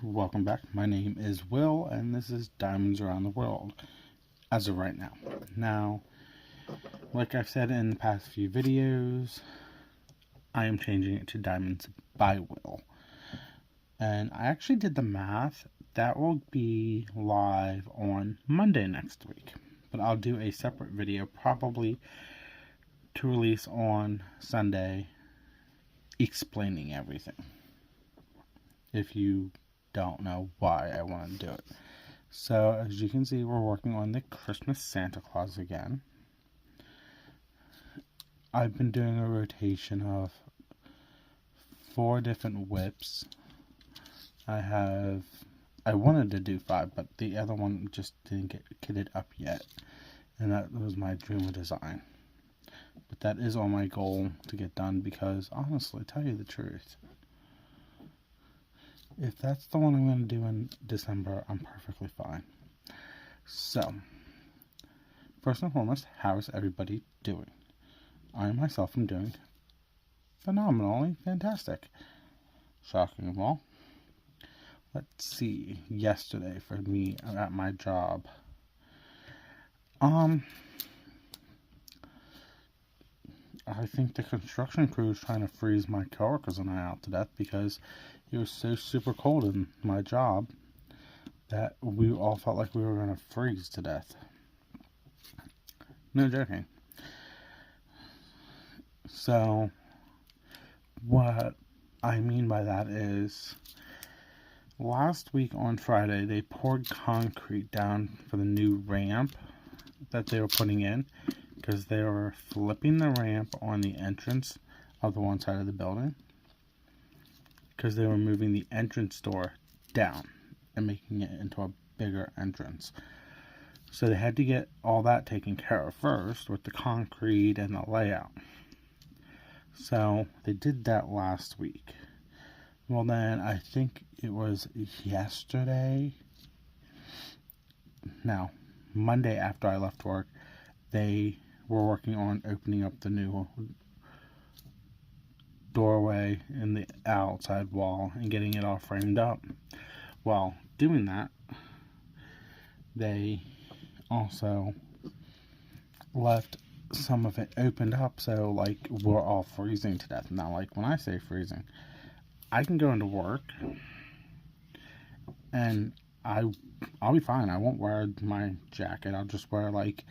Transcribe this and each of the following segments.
welcome back. My name is Will, and this is Diamonds Around the World as of right now. Now, like I've said in the past few videos, I am changing it to Diamonds by Will. And I actually did the math. That will be live on Monday next week. But I'll do a separate video, probably to release on Sunday, explaining everything. If you don't know why I want to do it. So, as you can see, we're working on the Christmas Santa Claus again. I've been doing a rotation of 4 different whips. I wanted to do 5, but the other one just didn't get kitted up yet. And that was my dream of design. But that is on my goal to get done because, honestly, tell you the truth, if that's the one I'm going to do in December, I'm perfectly fine. So, first and foremost, how is everybody doing? I myself am doing phenomenally fantastic. Shocking of all. Let's see. Yesterday for me at my job. I think the construction crew is trying to freeze my coworkers and I out to death because it was so super cold in my job that we all felt like we were going to freeze to death. No joking. So, what I mean by that is, last week on Friday, they poured concrete down for the new ramp that they were putting in because they were flipping the ramp on the entrance of the one side of the building because they were moving the entrance door down and making it into a bigger entrance. So they had to get all that taken care of first with the concrete and the layout. So they did that last week. Well, then I think it was yesterday. Now, Monday after I left work, they were working on opening up the new doorway in the outside wall and getting it all framed up. While doing that, they also left some of it opened up, so like we're all freezing to death. Now, like when I say freezing, I can go into work and I'll be fine. I won't wear my jacket. I'll just wear like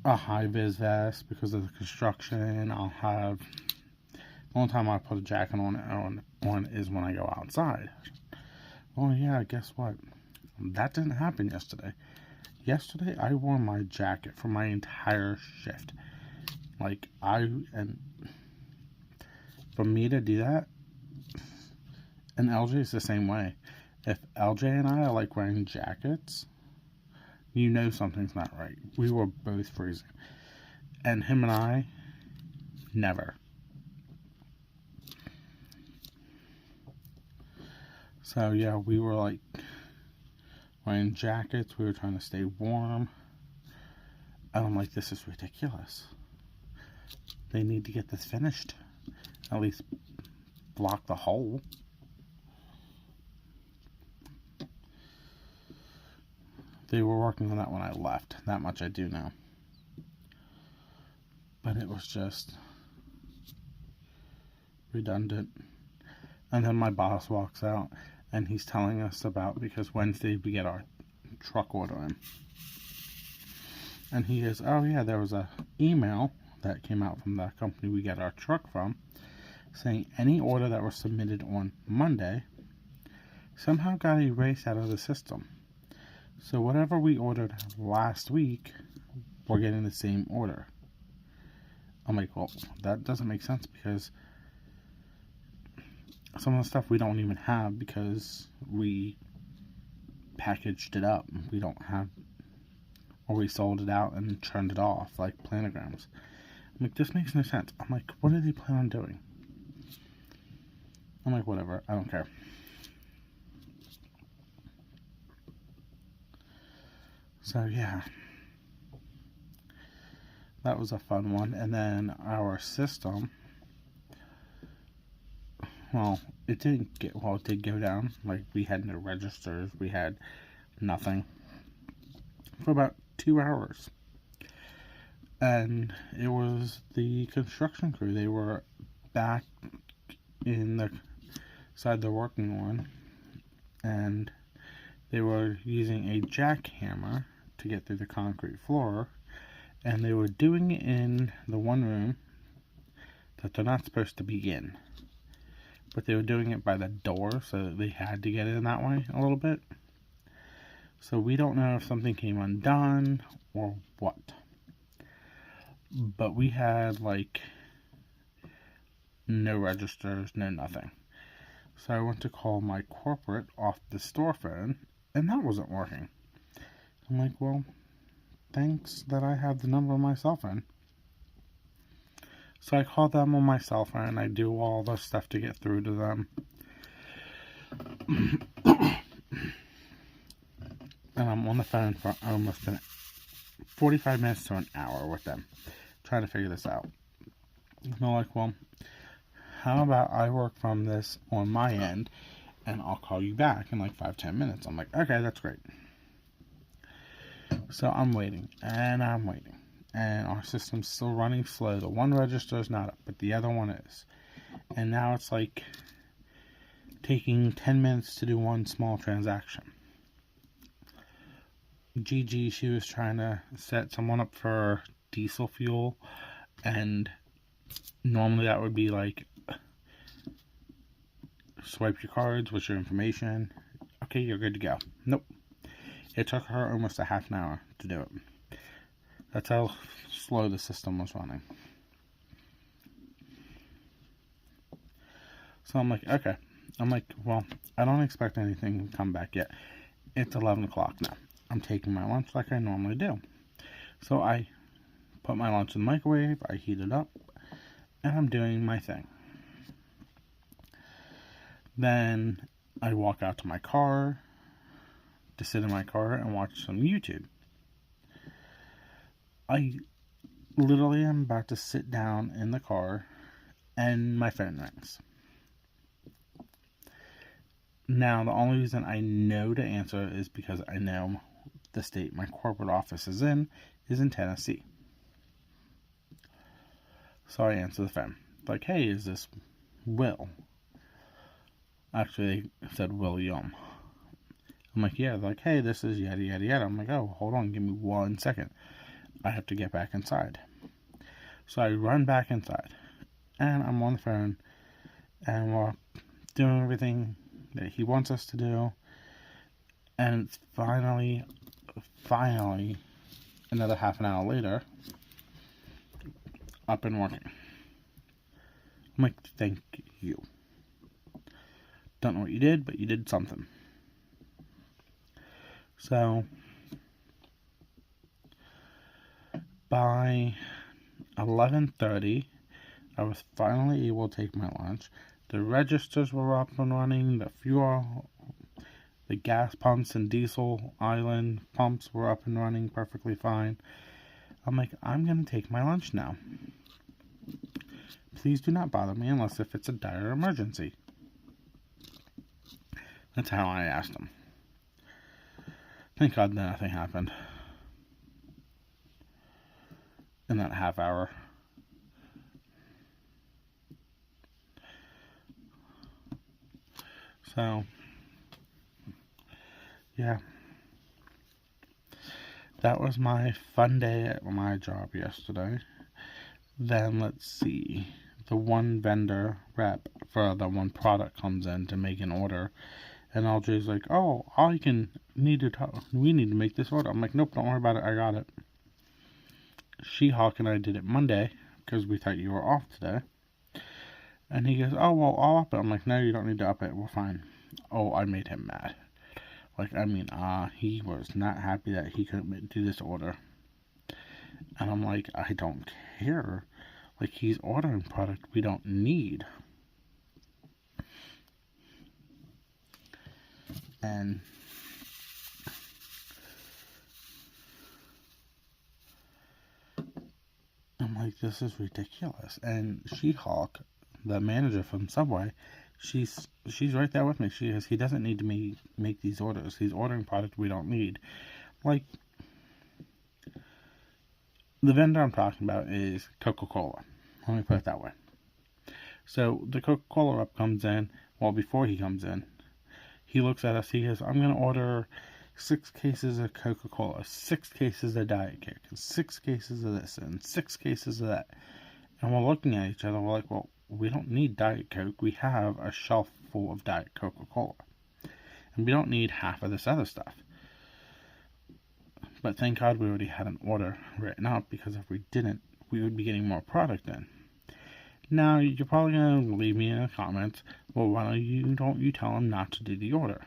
a high-vis vest because of the construction. I'll have, the only time I put a jacket on is when I go outside. Well, yeah, guess what? That didn't happen yesterday. Yesterday, I wore my jacket for my entire shift. For me to do that, and LJ is the same way. If LJ and I are like wearing jackets, you know something's not right. We were both freezing. And him and I, never. So yeah, we were like wearing jackets. We were trying to stay warm. And I'm like, this is ridiculous. They need to get this finished. At least block the hole. They were working on that when I left. That much I do know. But it was just redundant. And then my boss walks out and he's telling us about, because Wednesday we get our truck order in. And he goes, oh yeah, there was a email that came out from the company we get our truck from saying any order that was submitted on Monday somehow got erased out of the system. So whatever we ordered last week, we're getting the same order. I'm like, well, that doesn't make sense because some of the stuff we don't even have because we packaged it up. We don't have, or we sold it out and turned it off like planograms. I'm like, this makes no sense. I'm like, what do they plan on doing? I'm like, whatever, I don't care. So yeah, that was a fun one. And then our system, well, it did go down. Like, we had no registers, we had nothing for about 2 hours. And it was the construction crew. They were back in the side they're working on, and they were using a jackhammer to get through the concrete floor, and they were doing it in the one room that they're not supposed to be in. But they were doing it by the door, so they had to get in that way a little bit. So we don't know if something came undone or what. But we had, like, no registers, no nothing. So I went to call my corporate off the store phone, and that wasn't working. I'm like, well, thanks that I have the number on my cell phone. So I called them on my cell phone. I do all the stuff to get through to them. And I'm on the phone for almost 45 minutes to an hour with them, trying to figure this out. And they're like, well, how about I work from this on my end, and I'll call you back in like 5-10 minutes. I'm like, okay, that's great. So I'm waiting, and I'm waiting. And our system's still running slow. The one register is not up, but the other one is. And now it's like taking 10 minutes to do one small transaction. Gigi, she was trying to set someone up for diesel fuel, and normally that would be like, swipe your cards with your information. Okay, you're good to go. Nope. It took her almost a half an hour to do it. That's how slow the system was running. So I'm like, okay. I'm like, well, I don't expect anything to come back yet. It's 11 o'clock now. I'm taking my lunch like I normally do. So I put my lunch in the microwave, I heat it up, and I'm doing my thing. Then I walk out to my car to sit in my car and watch some YouTube. I literally am about to sit down in the car, and my phone rings. Now, the only reason I know to answer is because I know the state my corporate office is in Tennessee. So I answer the phone. Like, hey, is this Will? Actually, they said William. I'm like, yeah. They're like, hey, this is yada, yada, yada. I'm like, oh, hold on, give me 1 second. I have to get back inside. So I run back inside, and I'm on the phone, and we're doing everything that he wants us to do, and it's finally, another half an hour later, up and working. I'm like, thank you. Don't know what you did, but you did something. So, by 11:30, I was finally able to take my lunch. The registers were up and running. The fuel, the gas pumps and diesel island pumps were up and running perfectly fine. I'm like, I'm going to take my lunch now. Please do not bother me unless if it's a dire emergency. That's how I asked him. Thank God nothing happened in that half hour. So, yeah. That was my fun day at my job yesterday. Then, let's see. The one vendor rep for the one product comes in to make an order. And LJ's like, oh, we need to make this order. I'm like, nope, don't worry about it. I got it. She-Hulk and I did it Monday because we thought you were off today. And he goes, oh, well, I'll up it. I'm like, no, you don't need to up it. We're fine. Oh, I made him mad. He was not happy that he couldn't do this order. And I'm like, I don't care. Like, he's ordering product we don't need. And I'm like, this is ridiculous. And She-Hulk, the manager from Subway, she's right there with me. She is. He doesn't need to make these orders. He's ordering product we don't need. Like, the vendor I'm talking about is Coca-Cola. Let me put it that way. So the Coca-Cola rep comes in. Well, before he comes in, he looks at us. He goes, "I'm going to order 6 cases of Coca-Cola, 6 cases of Diet Coke, 6 cases of this, and 6 cases of that." And we're looking at each other. We're like, "Well, we don't need Diet Coke. We have a shelf full of Diet Coca-Cola. And we don't need half of this other stuff." But thank God we already had an order written out, because if we didn't, we would be getting more product in. Now, you're probably going to leave me in the comments, "Well, why don't you tell him not to do the order?"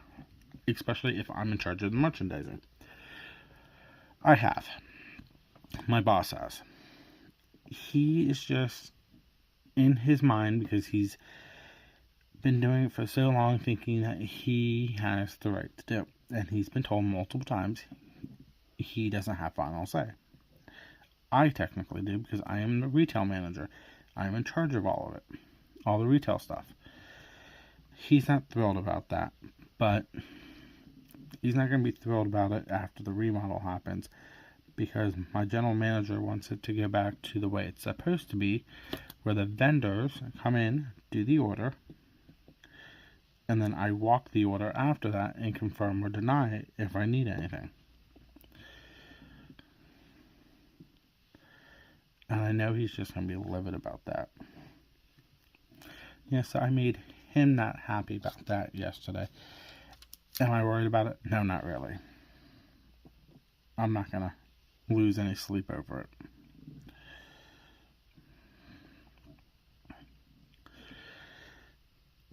Especially if I'm in charge of the merchandising. I have. My boss has. He is just in his mind, because he's been doing it for so long, thinking that he has the right to do it. And he's been told multiple times he doesn't have final say. I technically do, because I am the retail manager. I'm in charge of all of it, all the retail stuff. He's not thrilled about that, but he's not going to be thrilled about it after the remodel happens, because my general manager wants it to go back to the way it's supposed to be, where the vendors come in, do the order, and then I walk the order after that and confirm or deny it if I need anything. And I know he's just going to be livid about that. Yes, I made him not happy about that yesterday. Am I worried about it? No, not really. I'm not going to lose any sleep over it.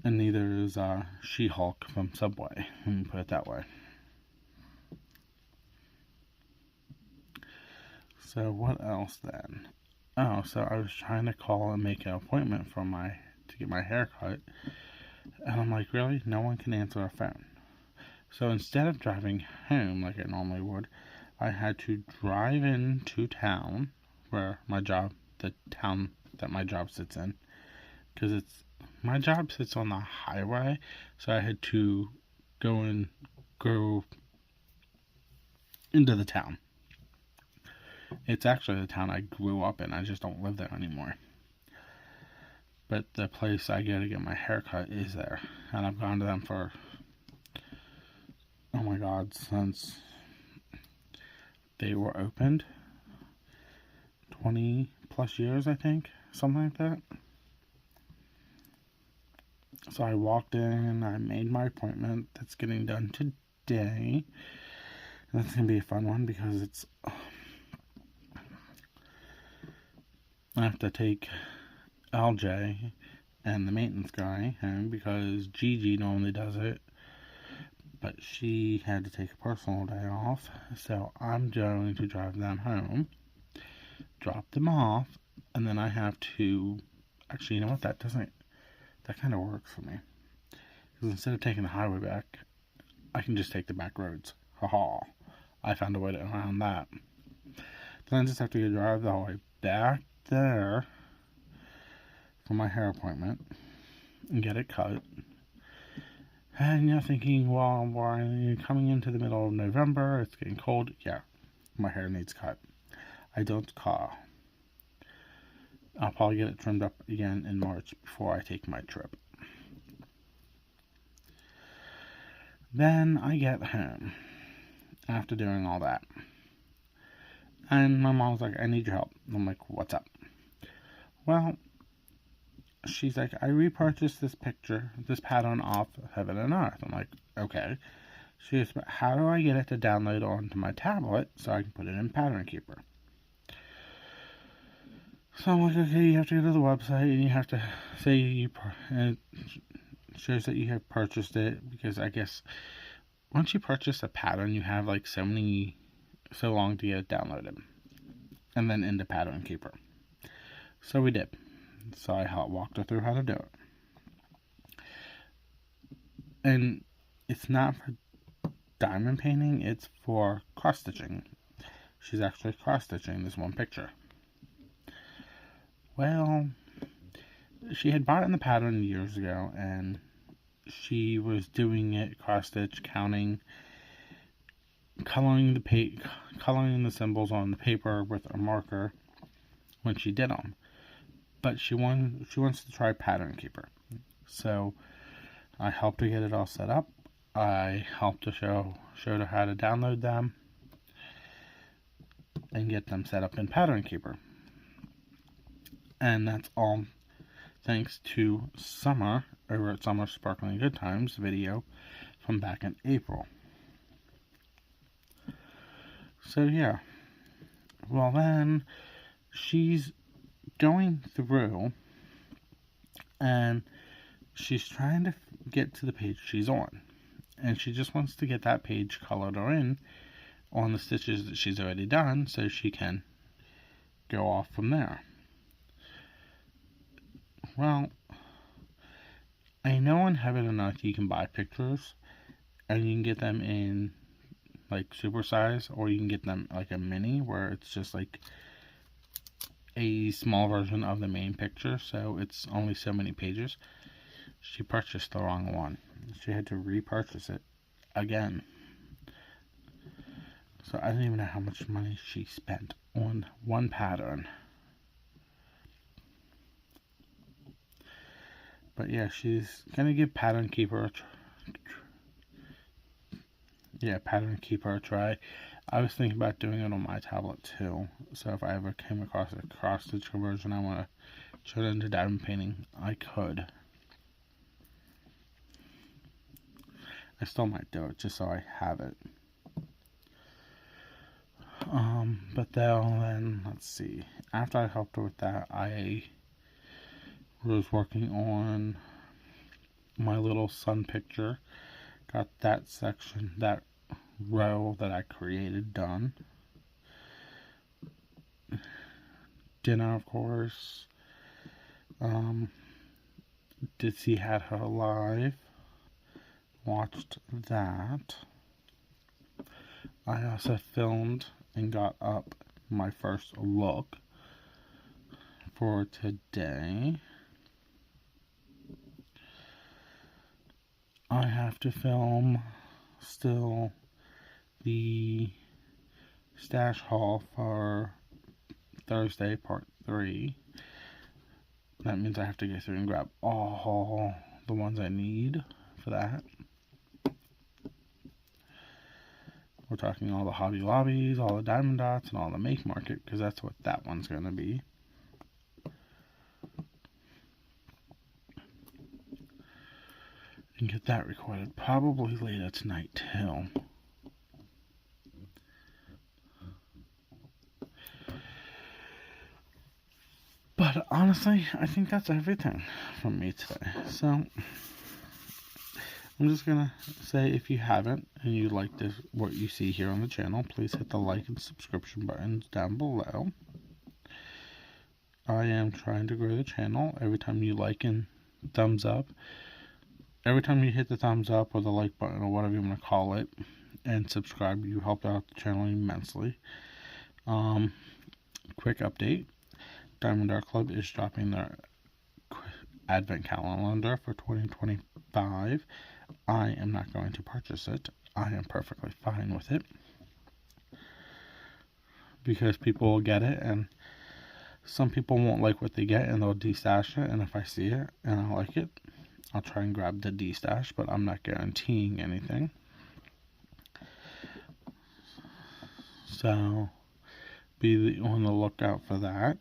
And neither is She-Hulk from Subway. Let me put it that way. So what else then? Oh, so I was trying to call and make an appointment to get my hair cut. And I'm like, really? No one can answer a phone. So instead of driving home like I normally would, I had to drive into town, where the town that my job sits in, because my job sits on the highway, so I had to go into the town. It's actually the town I grew up in. I just don't live there anymore. But the place I go to get my hair cut is there, and I've gone to them for, oh my God, since they were opened, 20 plus years, I think, something like that. So I walked in, I made my appointment. That's getting done today. And that's going to be a fun one, because I have to take LJ and the maintenance guy home, because Gigi normally does it, but she had to take a personal day off. So I'm going to drive them home, drop them off, and then I have to, actually, you know what, that kind of works for me, because instead of taking the highway back, I can just take the back roads. Haha, I found a way around that. Then I just have to drive the whole way back there for my hair appointment and get it cut. And you're thinking, well, we're coming into the middle of November, it's getting cold. Yeah, my hair needs cut. I don't call. I'll probably get it trimmed up again in March before I take my trip. Then I get home after doing all that, and my mom's like, "I need your help." I'm like, "What's up?" Well, she's like, "I repurchased this pattern off Heaven and Earth." I'm like, "Okay." She goes, "But how do I get it to download onto my tablet so I can put it in Pattern Keeper?" So I'm like, "Okay, you have to go to the website and you have to say it shows that you have purchased it, because I guess once you purchase a pattern, you have like so long to get it downloaded and then into Pattern Keeper." So we did. So I walked her through how to do it. And it's not for diamond painting, it's for cross stitching. She's actually cross stitching this one picture. Well, she had bought it in the pattern years ago, and she was doing it cross stitch, counting, coloring the symbols on the paper with a marker when she did them. But she wants to try Pattern Keeper. So I helped her get it all set up. I helped her showed her how to download them and get them set up in Pattern Keeper. And that's all thanks to Summer over at Summer Sparkling Good Times video from back in April. So yeah. Well then, she's going through and she's trying to get to the page she's on. And she just wants to get that page colored in on the stitches that she's already done so she can go off from there. Well, I know on Heaven and Earth you can buy pictures and you can get them in like super size, or you can get them like a mini where it's just like a small version of the main picture, so it's only so many pages. She purchased the wrong one. She had to repurchase it again. So I don't even know how much money she spent on one pattern. But yeah, she's gonna give Pattern Keeper a try. I was thinking about doing it on my tablet too. So if I ever came across a cross-stitch conversion I want to turn into diamond painting, I could. I still might do it just so I have it. But then, let's see. After I helped her with that, I was working on my little sun picture. Got that section, that row that I created done. Dinner, of course. Ditsy had her live. Watched that. I also filmed and got up my first look for today. I have to film still the stash haul for Thursday, part 3. That means I have to go through and grab all the ones I need for that. We're talking all the Hobby Lobbies, all the Diamond Dots, and all the Make Market, because that's what that one's going to be. And get that recorded probably later tonight too. But honestly, I think that's everything from me today. So I'm just gonna say, if you haven't and you like this, what you see here on the channel, please hit the like and subscription buttons down below. I am trying to grow the channel. Every time you like and thumbs up, every time you hit the thumbs up or the like button or whatever you want to call it, and subscribe, you help out the channel immensely. Quick update. Diamond Art Club is dropping their advent calendar for 2025. I am not going to purchase it. I am perfectly fine with it, because people will get it and some people won't like what they get and they'll destash it, and if I see it and I like it, I'll try and grab the destash, but I'm not guaranteeing anything. So be on the lookout for that.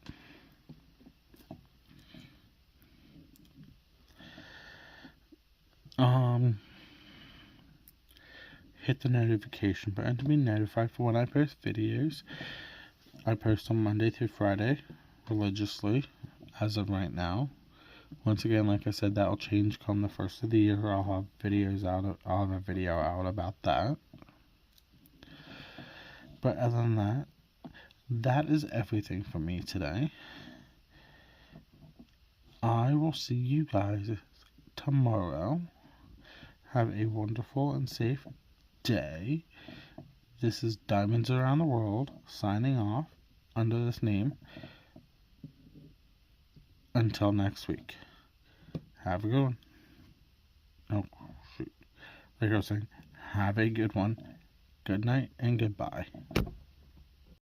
Hit the notification button to be notified for when I post videos. I post on Monday through Friday religiously as of right now. Once again, like I said, that will change come the first of the year. I'll have I'll have a video out about that. But other than that, that is everything for me today. I will see you guys tomorrow. Have a wonderful and safe day. This is Diamonds Around the World signing off under this name. Until next week. Have a good one. No, shoot. Like I was saying, have a good one. Good night and goodbye.